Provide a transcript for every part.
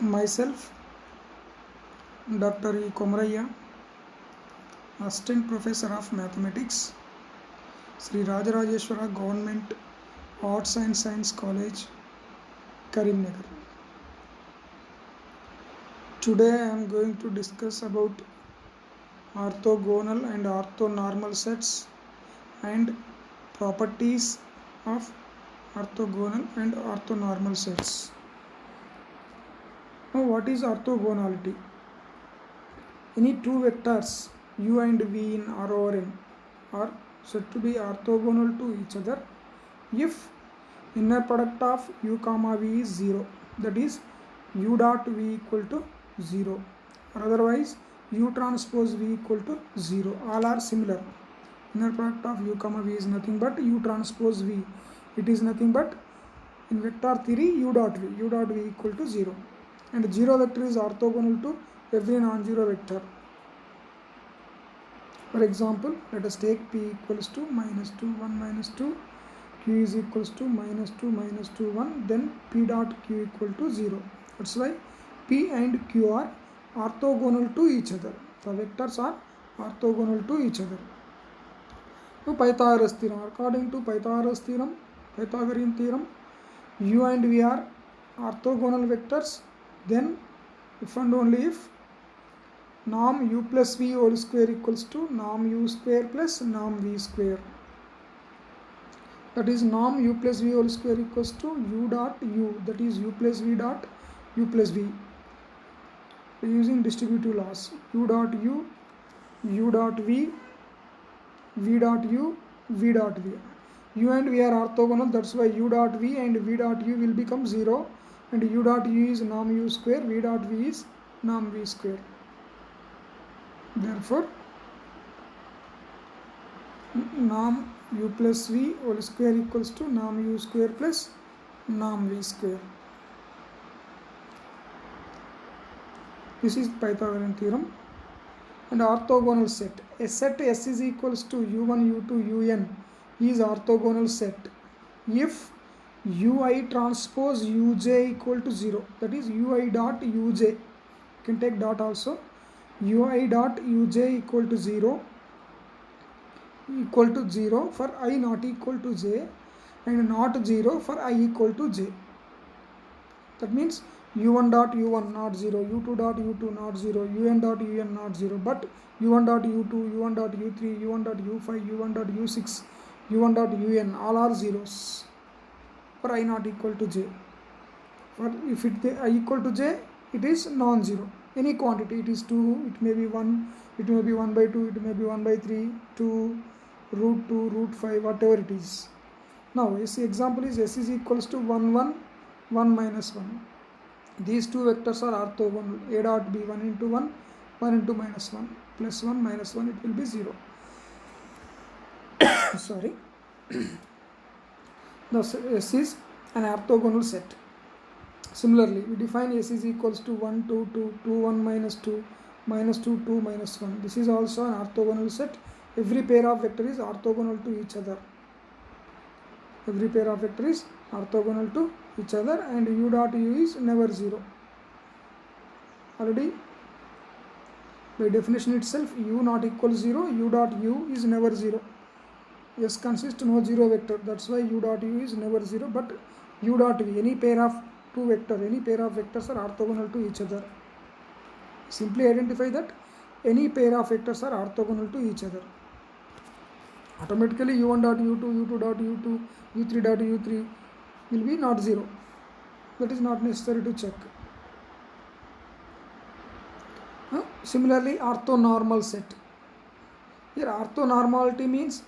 Myself, Dr. E. Komaraya, Assistant Professor of Mathematics, Sri Rajarajeshwara Government Arts and Science College, Karimnagar. Today I am going to discuss about orthogonal and orthonormal sets and properties of orthogonal and orthonormal sets. Now, what is orthogonality? Any two vectors u and v in R over n are said to be orthogonal to each other if inner product of u comma v is 0, that is u dot v equal to 0, or otherwise u transpose v equal to 0. All are similar. Inner product of u comma v is nothing but u transpose v. It is nothing but, in vector theory, u dot v equal to 0, and 0 vector is orthogonal to every non-zero vector. For example, let us take p equals to minus 2, 1, minus 2, q is equals to minus 2, minus 2, 1, then p dot q equal to 0. That's why p and q are orthogonal to each other. The vectors are orthogonal to each other. Now, Pythagoras theorem. According to Pythagoras theorem, Pythagorean theorem, u and v are orthogonal vectors, then if and only if norm u plus v whole square equals to norm u square plus norm v square. That is, norm u plus v whole square equals to u dot u, that is u plus v dot u plus v. Using distributive laws, u dot u, u dot v, v dot u, v dot v. U and v are orthogonal, that's why u dot v and v dot u will become 0, and u dot u is norm u square, v dot v is norm v square. Therefore, norm u plus v whole square equals to norm u square plus norm v square. This is Pythagorean theorem. And orthogonal set. A set S is equals to u1, u2, un is orthogonal set if ui transpose uj equal to 0. That is, ui dot uj. You can take dot also. Ui dot uj equal to 0 for I not equal to j, and not 0 for I equal to j. That means u1 dot u1 not 0, u2 dot u2 not 0, un dot un not 0, but u1 dot u2, u1 dot u3, u1 dot u5, u1 dot u6, u1 dot un all are zeros for I not equal to j. For if it I equal to j, it is non-zero. Any quantity, it is 2, it may be 1, it may be 1 by 2, it may be 1 by 3, 2, root 2, root 5, whatever it is. Now, example is s is equals to 1, 1, 1 minus 1. These two vectors are orthogonal. A dot b 1 into 1, 1 into minus 1, plus 1, minus 1, it will be 0. Sorry. Thus, S is an orthogonal set. Similarly, we define S is equals to 1, 2, 2, 2, 1, minus 2, minus 2, 2, minus 1. This is also an orthogonal set. Every pair of vector is orthogonal to each other. Every pair of vector is orthogonal to each other, and u dot u is never 0. Already by definition itself, u not equal 0, u dot u is never 0. S consists no 0 vector, that's why u dot u is never 0, but u dot v, any pair of two vector, any pair of vectors are orthogonal to each other. Simply identify that any pair of vectors are orthogonal to each other. Automatically u1 dot u2, u2 dot u2, u3 dot u3 will be not 0. That is not necessary to check. Similarly, orthonormal set. Here orthonormality means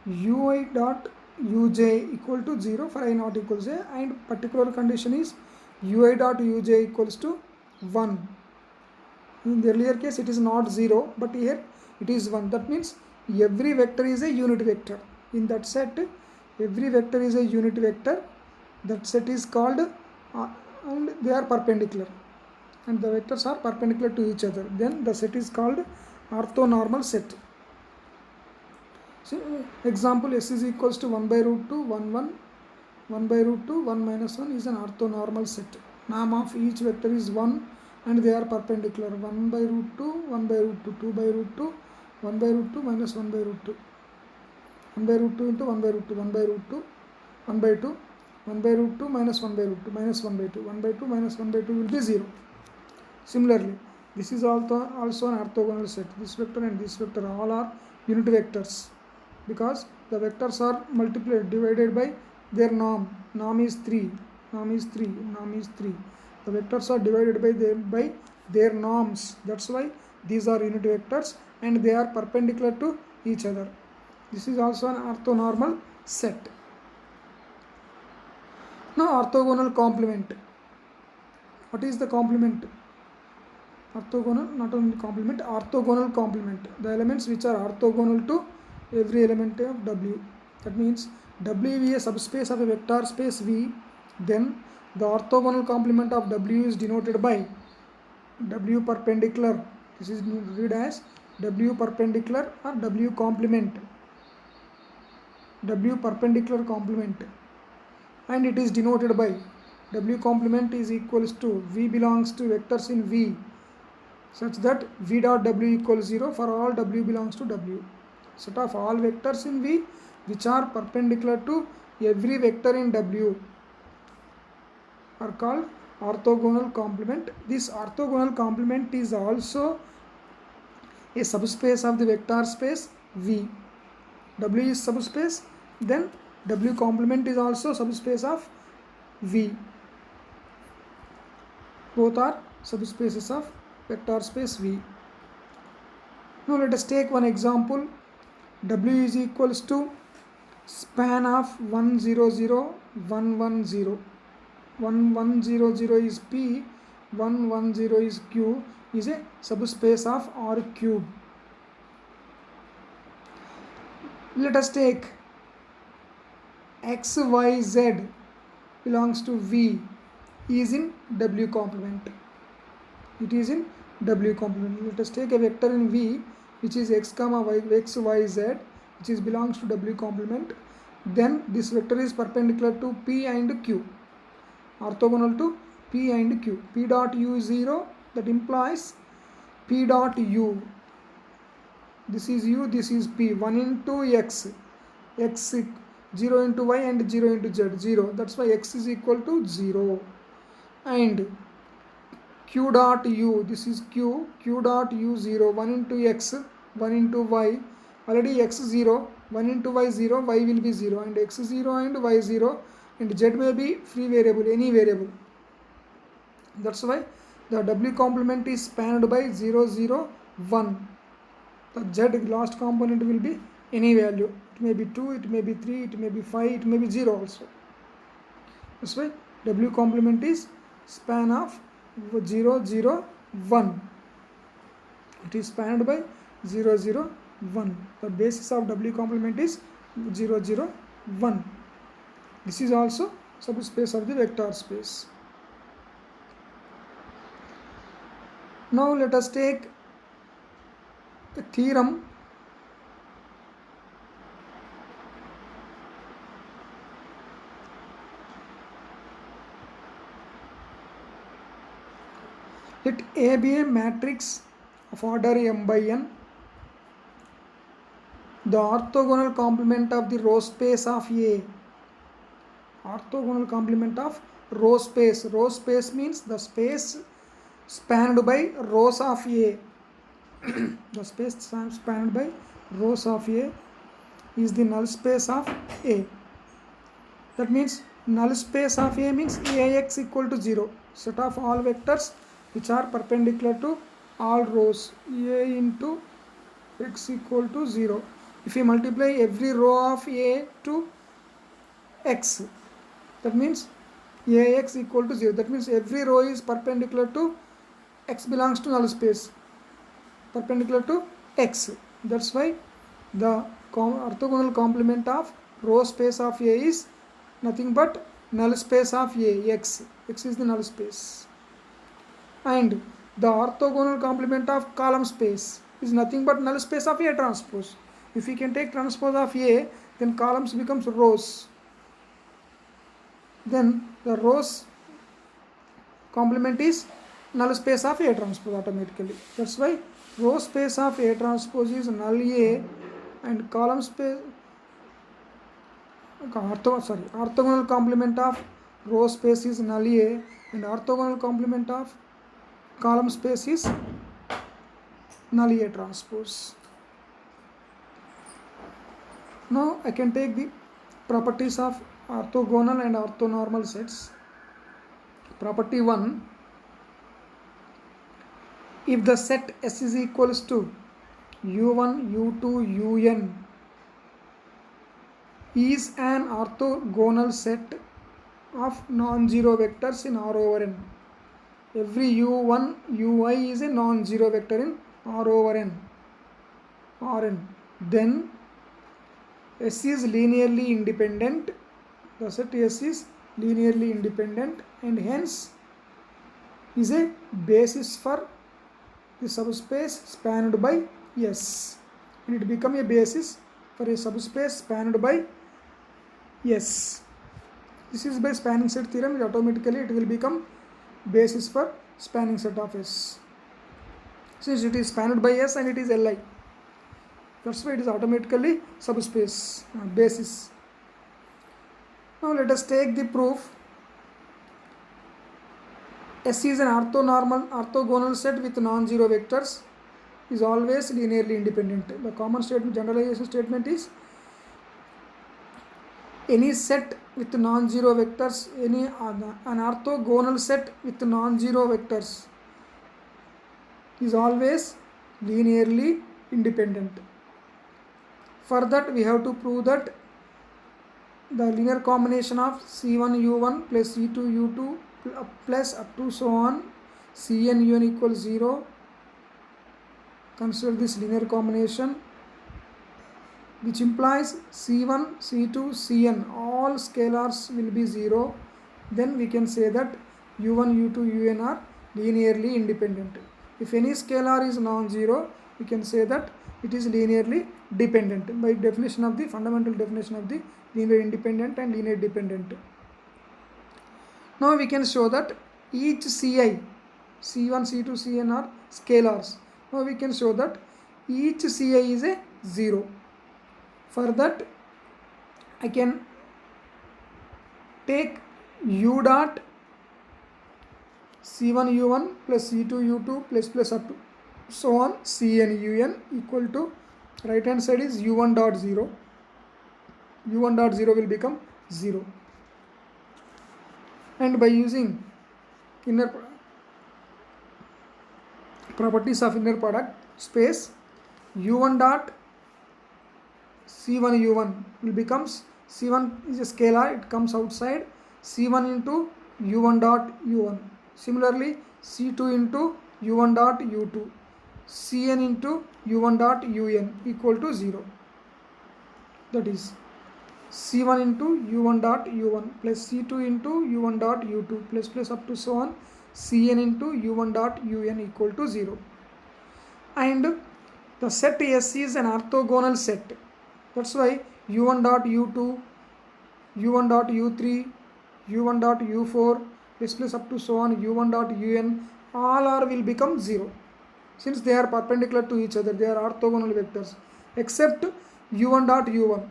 ui dot uj equal to 0 for I not equal j, and particular condition is ui dot uj equals to 1. In the earlier case it is not 0, but here it is 1. That means every vector is a unit vector. In that set, every vector is a unit vector. That set is called and they are perpendicular, and the vectors are perpendicular to each other. Then the set is called orthonormal set. So, example, S is equals to 1 by root 2, 1, 1, 1 by root 2, 1 minus 1 is an orthonormal set. norm of each vector is 1 and they are perpendicular. 1 by root 2, 1 by root 2, 2 by root 2, 1 by root 2 minus 1 by root 2. 1 by root 2 into 1 by root 2, 1 by root 2, 1 by 2, 1 by root 2 minus 1 by root 2, minus 1 by 2, 1 by 2 minus 1 by 2 will be 0. Similarly, this is also an orthogonal set. This vector and this vector all are unit vectors because the vectors are multiplied, divided by their norm. Norm is 3, norm is 3, norm is 3. The vectors are divided by their norms. That's why these are unit vectors and they are perpendicular to each other. This is also an orthonormal set. Now orthogonal complement. What is the complement? Orthogonal, not only complement, orthogonal complement. The elements which are orthogonal to every element of W. That means W is a subspace of a vector space V. Then the orthogonal complement of W is denoted by W perpendicular. This is read as W perpendicular or W complement. W perpendicular complement. And it is denoted by W complement is equals to V belongs to vectors in V such that V dot W equals 0 for all W belongs to W. Set of all vectors in V which are perpendicular to every vector in W are called orthogonal complement. This orthogonal complement is also a subspace of the vector space V. W is subspace, then W complement is also subspace of V. Both are subspaces of vector space V. Now let us take one example. W is equals to span of 1 0 0 1 1 0. 1 1 0 0 is P, 1 1 0 is Q, is a subspace of R cube. Let us take X Y Z belongs to V is in W complement. It is in W complement. Let us take a vector in V which is x comma y, x y z, which is belongs to W complement. Then this vector is perpendicular to P and Q, orthogonal to P and Q. P dot U 0, that implies P dot U. This is U, this is P. 1 into X, X 0 into Y and 0 into Z, 0. That's why X is equal to 0. And Q dot U, this is Q, Q dot U 0, 1 into X, 1 into Y. Already X 0, 1 into Y 0, Y will be 0, and X 0 and Y 0, and Z may be free variable, any variable. That's why the W complement is spanned by 0 0 1. The Z last component will be any value. It may be 2, it may be 3, it may be 5, it may be 0 also. That's why W complement is span of 0 0 1. It is spanned by 0 0 1. The basis of W complement is 0 0 1. This is also subspace of the vector space. Now let us take a theorem. Let A be a matrix of order m by n. The orthogonal complement of the row space of A. Orthogonal complement of row space. Row space means the space spanned by rows of A. The space spanned by rows of A is the null space of A. That means null space of A means Ax equal to 0. Set of all vectors which are perpendicular to all rows. A into x equal to 0. If you multiply every row of A to x, that means Ax equal to 0. That means every row is perpendicular to x belongs to null space, perpendicular to x. That's why the orthogonal complement of row space of A is nothing but null space of A, x. X is the null space. And the orthogonal complement of column space is nothing but null space of A transpose. If we can take transpose of A, then columns becomes rows. Then the rows complement is null space of A transpose automatically. That's why row space of A transpose is null A and column space orthogonal complement of row space is null A and orthogonal complement of column space is null A transpose. Now I can take the properties of orthogonal and orthonormal sets. Property 1, if the set S is equals to U1, U2, Un is an orthogonal set of non-zero vectors in R over N. Every U1, Ui is a non-zero vector in R over N. Rn. Then S is linearly independent. The set S is linearly independent and hence is a basis for the subspace spanned by S. And it become a basis for a subspace spanned by S. This is by spanning set theorem. Automatically it will become basis for spanning set of S. Since it is spanned by S and it is Li. That's why it is automatically subspace basis. Now let us take the proof. S is an orthogonal set with non-zero vectors is always linearly independent. The common statement, generalization statement is any set with non-zero vectors, an orthogonal set with non-zero vectors is always linearly independent. For that we have to prove that the linear combination of C1U1 plus C2U2 plus up to so on Cn Un equals 0. Consider this linear combination, which implies C1, C2, Cn all scalars will be 0. Then we can say that U1, U2, Un are linearly independent. If any scalar is non-zero, we can say that it is linearly dependent by definition of the fundamental definition of the linear independent and linear dependent. Now we can show that each Ci, C1, C2, Cn are scalars. Now we can show that each Ci is a 0. For that I can take U dot C1U1 plus C2U2 plus up to so on Cn Un equal to right hand side is U1 dot 0. U1 dot 0 will become 0. And by using inner properties of inner product space, U1 dot C1U1 will becomes C1 is a scalar, it comes outside, C1 into U1 dot U1. Similarly C2 into U1 dot U2, Cn into U1 dot Un equal to 0. That is C1 into U1 dot U1 plus C2 into U1 dot U2 plus up to so on Cn into U1 dot Un equal to 0. And the set S is an orthogonal set. That's why U1 dot U2, U1 dot U3, U1 dot U4 plus up to so on U1 dot Un all are will become 0. Since they are perpendicular to each other, they are orthogonal vectors except U1 dot U1.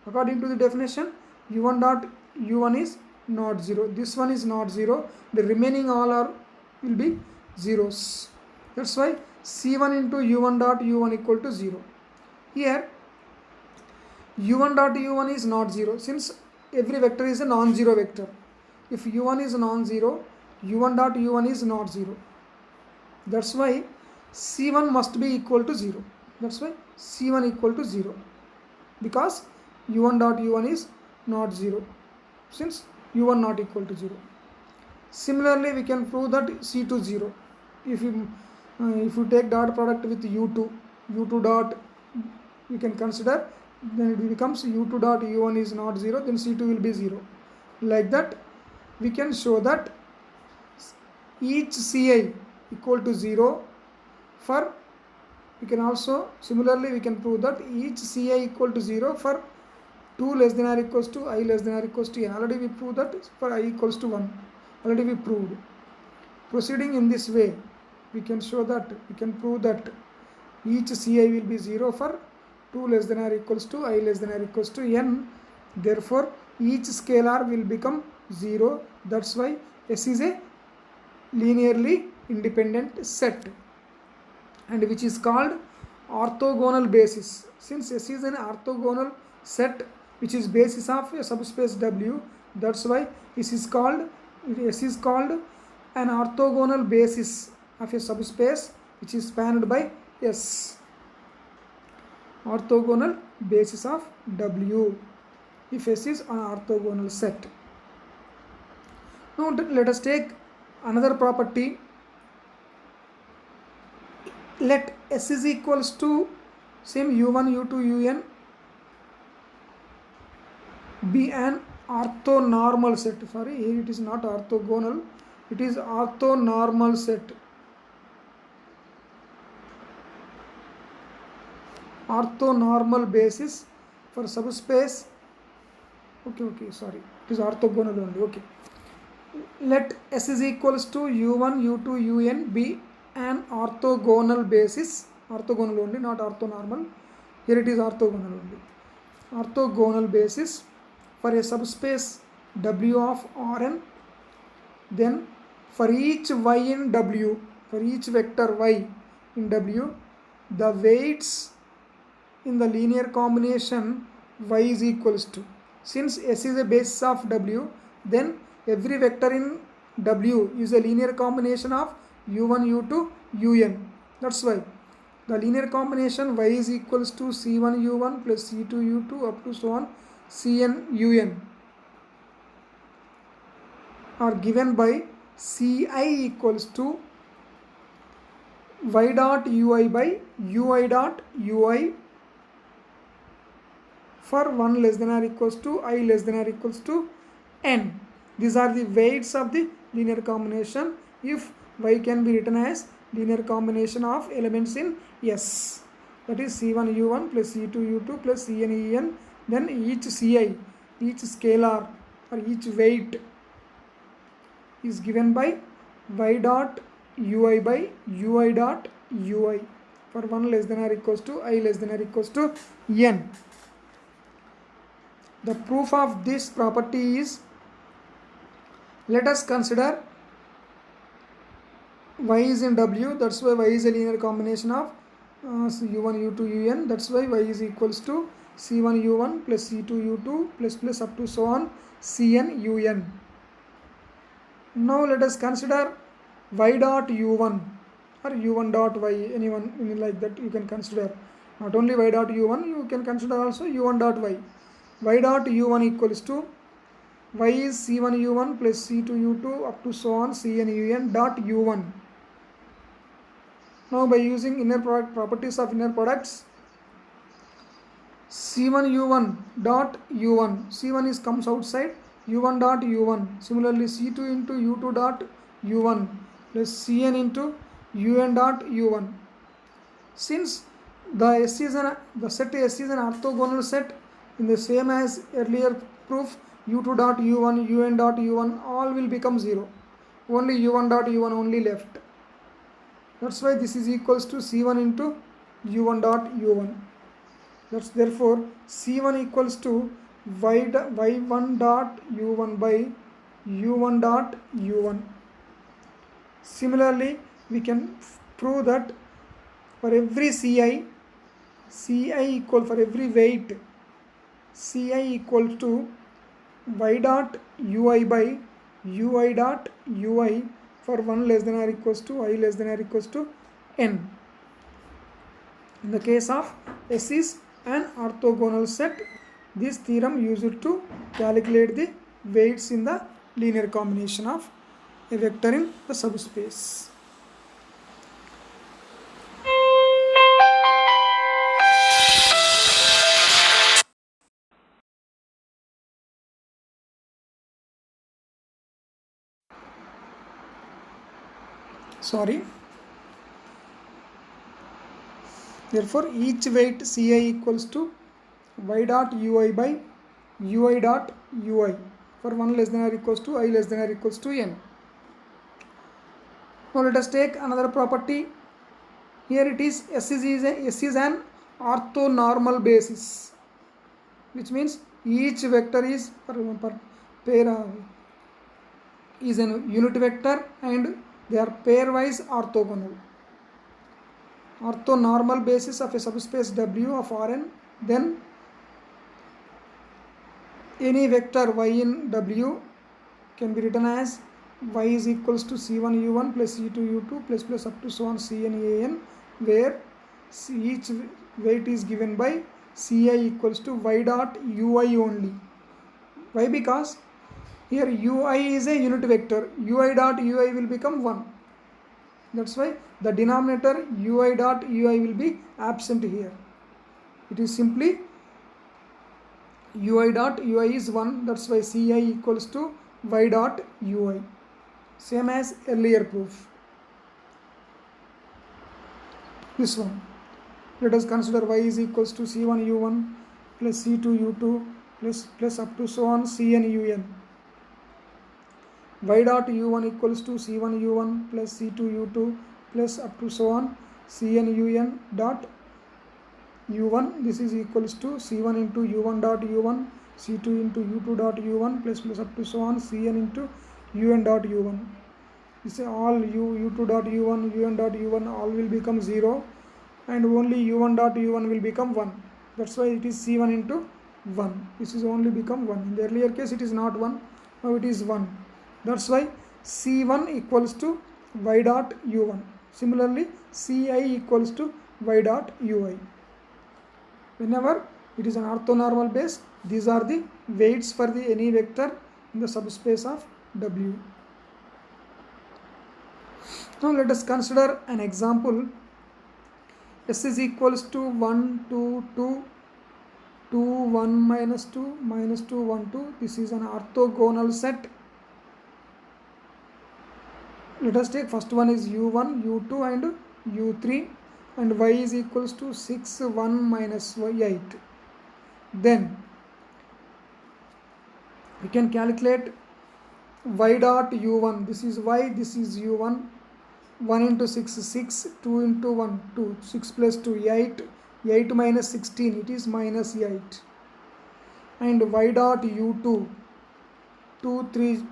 According to the definition, U1 dot U1 is not 0. This one is not 0. The remaining all are will be zeros. That's why C1 into U1 dot U1 equal to 0. Here U1 dot U1 is not 0 since every vector is a non-zero vector. If U1 is non-zero, U1 dot U1 is not 0. That's why C1 must be equal to 0. That's why C1 equal to 0 because U1 dot U1 is not 0 since U1 not equal to 0. Similarly, we can prove that C2 0. If you take dot product with U2 dot, we can consider, then it becomes U2 dot U1 is not 0, then C2 will be 0. Like that, we can show that each Ci equal to 0 for, we can also similarly we can prove that each Ci equal to 0 for 2 less than or equals to I less than or equals to n. Already we proved that for I equals to 1. Already we proved. Proceeding in this way, we can prove that each Ci will be 0 for 2 less than or equals to I less than or equals to n. Therefore, each scalar will become 0. That's why S is a linearly independent set, and which is called orthogonal basis. Since S is an orthogonal set which is basis of a subspace W, that's why S is called an orthogonal basis of a subspace which is spanned by S. Orthogonal basis of W if S is an orthogonal set. Now let us take another property. Let S is equals to same u1, u2, un be an orthonormal set. Sorry, here it is not orthogonal, it is orthonormal set. Orthonormal basis for subspace. Okay, sorry, it is orthogonal only. Okay. Let S is equals to u1, u2, un be an orthogonal basis. Orthogonal only, not orthonormal. Here it is orthogonal only. Orthogonal basis for a subspace W of Rn. Then for each y in W, for each vector y in W, the weights in the linear combination y is equals to. Since S is a basis of W, then every vector in W is a linear combination of u1, u2, un. That's why the linear combination y is equals to c1 u1 plus c2 u2 up to so on cn un are given by ci equals to y dot ui by ui dot ui for 1 less than or equals to I less than or equals to n. These are the weights of the linear combination if y can be written as linear combination of elements in S. That is c1 u1 plus c2 u2 plus cn en. Then each ci, each scalar or each weight is given by y dot ui by ui dot ui for 1 less than or equals to I less than or equals to n. The proof of this property is, let us consider y is in W, that's why y is a linear combination of u1, u2, un, that's why y is equals to c1 u1 plus c2 u2 plus up to so on cn un. Now let us consider y dot u1 or u1 dot y, anyone like that you can consider. Not only y dot u1, you can consider also u1 dot y. Y dot u1 equals to y is c1 u1 plus c2 u2 up to so on cn un dot u1. Now by using inner product properties of inner products, c1 u1 dot u1, c1 is comes outside, u1 dot u1. Similarly c2 into u2 dot u1 plus cn into un dot u1. Since the set S is an orthogonal set, in the same as earlier proof, u2 dot u1, un dot u1 all will become 0. Only u1 dot u1 only left. That's why this is equals to c1 into u1 dot u1. That's therefore c1 equals to y1 dot u1 by u1 dot u1. Similarly, we can prove that for every ci equal, for every weight ci equal to y dot ui by ui dot ui for 1 less than or equals to I less than or equals to n. In the case of S is an orthogonal set, this theorem used to calculate the weights in the linear combination of a vector in the subspace. Therefore each weight ci equals to y dot ui by ui dot ui for 1 less than or equals to I less than or equals to n. Now let us take another property. Here it is S is an orthonormal basis, which means each vector is per pair is an unit vector and they are pairwise orthogonal. Orthonormal basis of a subspace W of Rn, then any vector y in W can be written as y is equals to C1 U1 plus C2 U2 plus up to so on Cn An, where each weight is given by Ci equals to y dot ui only. Why? Because here ui is a unit vector, ui dot ui will become 1. That's why the denominator ui dot ui will be absent here. It is simply ui dot ui is 1. That's why Ci equals to y dot ui. Same as earlier proof. This one. Let us consider y is equals to C1 U1 plus C2 U2 plus up to so on Cn Un. Y dot U1 equals to C1 U1 plus C2 U2 plus up to so on Cn Un dot U1. This is equals to C1 into U1 dot U1, C2 into U2 dot U1 plus up to so on Cn into Un dot U1. This is all U2 dot U1, Un dot U1 all will become 0 and only U1 dot U1 will become 1. That's why it is C1 into 1. This is only become 1. In the earlier case it is not 1, now it is 1. That's why C1 equals to y dot U1. Similarly, Ci equals to y dot Ui. Whenever it is an orthonormal base, these are the weights for the any vector in the subspace of W. Now let us consider an example. S is equals to 1, 2, 2, 2, 1 minus 2, minus 2, 1, 2. This is an orthogonal set. Let us take first one is U1, U2 and U3 and y is equals to 6, 1 minus 8. Then we can calculate y dot U1. This is y, this is U1. 1 into 6 6, 2 into 1 2, 6 plus 2 8, 8 minus 16 it is minus 8. And y dot U2 2 3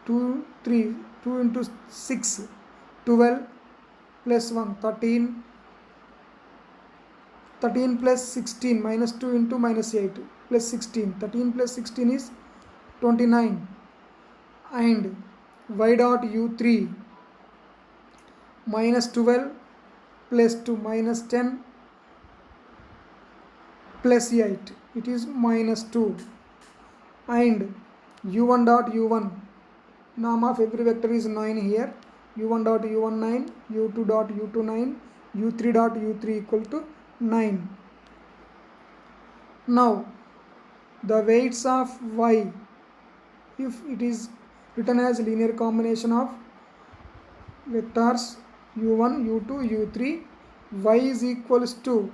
2 3 2 into 6 12 plus 1 13, 13 plus 16 minus 2 into minus 8 plus 16, 13 plus 16 is 29. And y dot U3 minus 12 plus 2 minus 10 plus 8 it is minus 2. And U1 dot U1 norm of every vector is 9 here. U1 dot U1 9, U2 dot U2 9, U3 dot U3 equal to 9. Now the weights of y, if it is written as linear combination of vectors U1, U2, U3, y is equals to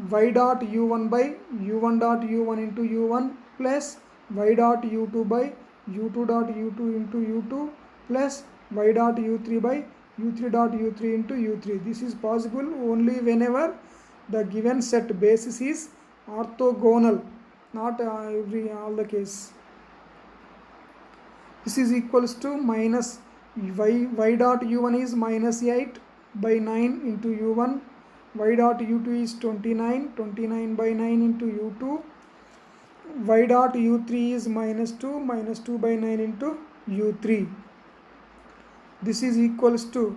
y dot U1 by U1 dot U1 into U1 plus y dot U2 by U2 dot U2 into U2 plus y dot U3 by U3 dot U3 into U3. This is possible only whenever the given set basis is orthogonal, not all the case. This is equals to minus y dot U1 is minus 8 by 9 into U1, y dot U2 is 29, 29 by 9 into U2, y dot U3 is minus 2, minus 2 by 9 into U3. This is equals to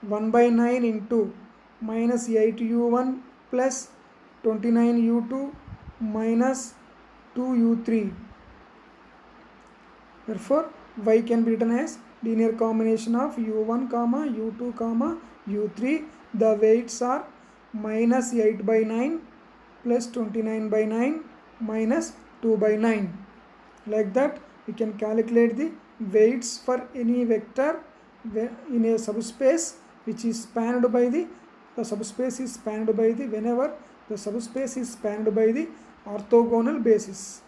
1 by 9 into minus 8 U1 plus 29 U2 minus 2 U3. Therefore, y can be written as linear combination of U1, U2, U3. The weights are minus 8 by 9 plus 29 by 9 minus 2 by 9. Like that, we can calculate the weights for any vector in a subspace which is spanned by the subspace is spanned by the whenever the subspace is spanned by the orthogonal basis.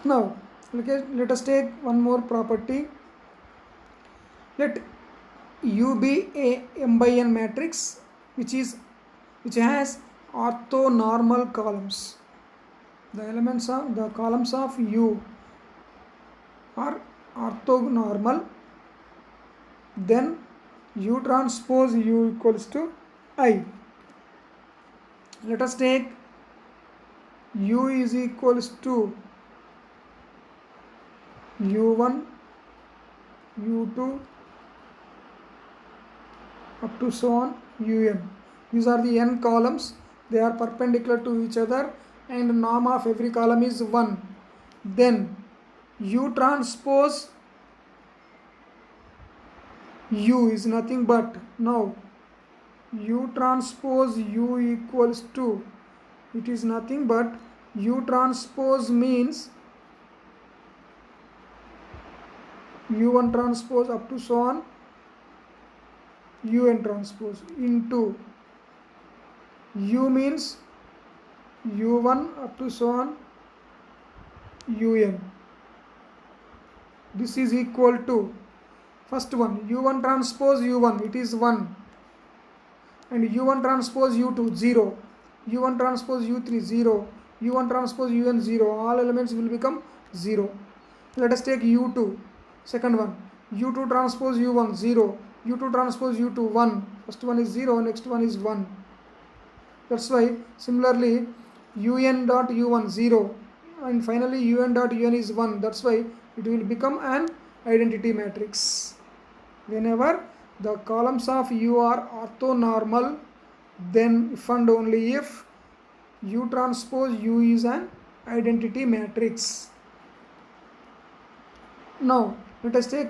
Now let us take one more property. Let U be a m by n matrix which has orthonormal columns. The columns of U are orthonormal. Then U transpose U equals to I. Let us take U is equals to U1, U2 up to so on Un. These are the n columns. They are perpendicular to each other and norm of every column is 1. Then U transpose U is nothing but, now U transpose U equals to, it is nothing but U transpose means U1 transpose up to so on Un transpose into U means U1 up to so on Un. This is equal to first one U1 transpose U1, it is 1, and U1 transpose U2 0, U1 transpose U3 0, U1 transpose Un 0. All elements will become 0. Let us take U2, second one U2 transpose U1 0, U2 transpose U2 1. First one is 0, next one is 1. That's why similarly Un dot U1 0 and finally Un dot Un is 1. That's why it will become an identity matrix. Whenever the columns of U are orthonormal, then if and only if U transpose U is an identity matrix. Now let us take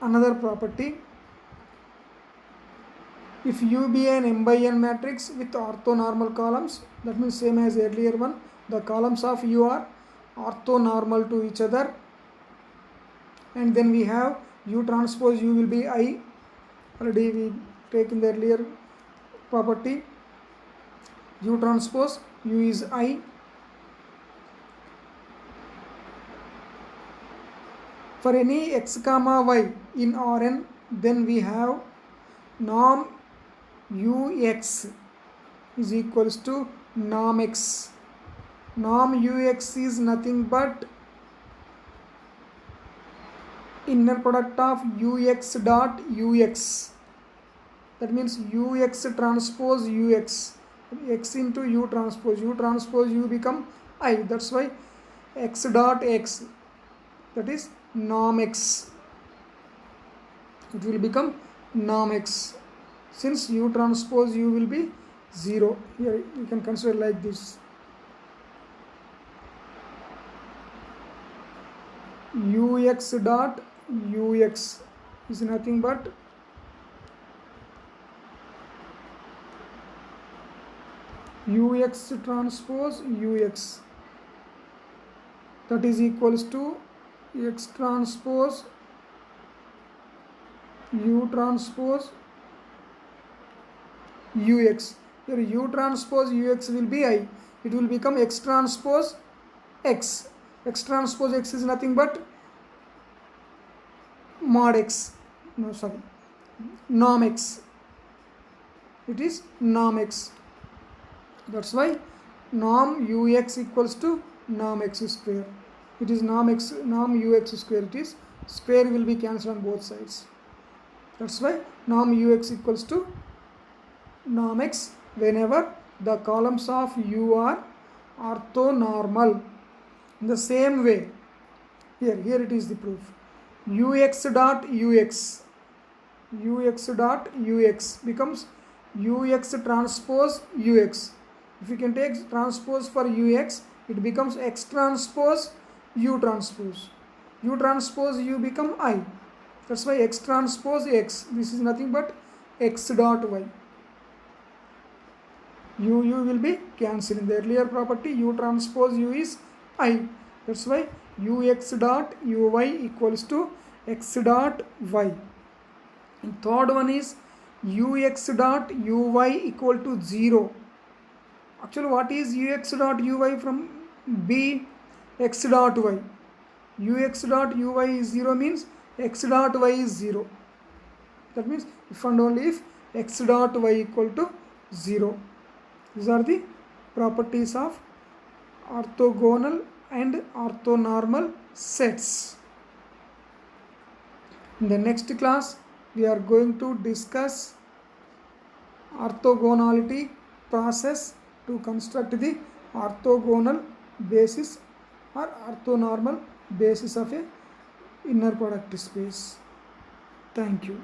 another property. If U be an m by n matrix with orthonormal columns, that means same as earlier one, the columns of U are orthonormal to each other, and then we have U transpose U will be I. Already we take in the earlier property. U transpose U is I. For any x comma y in Rn, then we have norm Ux is equals to norm x. Norm Ux is nothing but inner product of Ux dot Ux. That means Ux transpose Ux. X into U transpose. U transpose U become I. That's why x dot x, that is norm x. It will become norm x. Since U transpose U will be 0. Here you can consider like this. Ux dot Ux is nothing but Ux transpose Ux, that is equals to x transpose U transpose Ux. Here U transpose Ux will be I. It will become x transpose x. X transpose x is nothing but mod x. No, sorry, norm x. It is norm x. That's why norm Ux equals to norm x square. It is norm Ux square. It is square will be cancelled on both sides. That's why norm Ux equals to norm x whenever the columns of U are orthonormal. In the same way, here it is the proof. Ux dot Ux becomes Ux transpose Ux. If you can take transpose for Ux, it becomes x transpose U transpose. U transpose U become I. That's why x transpose x. This is nothing but x dot y. U will be cancelled. In the earlier property, U transpose U is I. That's why Ux dot Uy equals to x dot y. And third one is Ux dot Uy equal to 0. Actually, what is Ux dot Uy from B? x dot y. Ux dot uy is 0 means x dot y is 0. That means if and only if x dot y equal to 0. These are the properties of orthogonal and orthonormal sets. In the next class, we are going to discuss orthogonality process to construct the orthogonal basis or orthonormal basis of a inner product space. Thank you.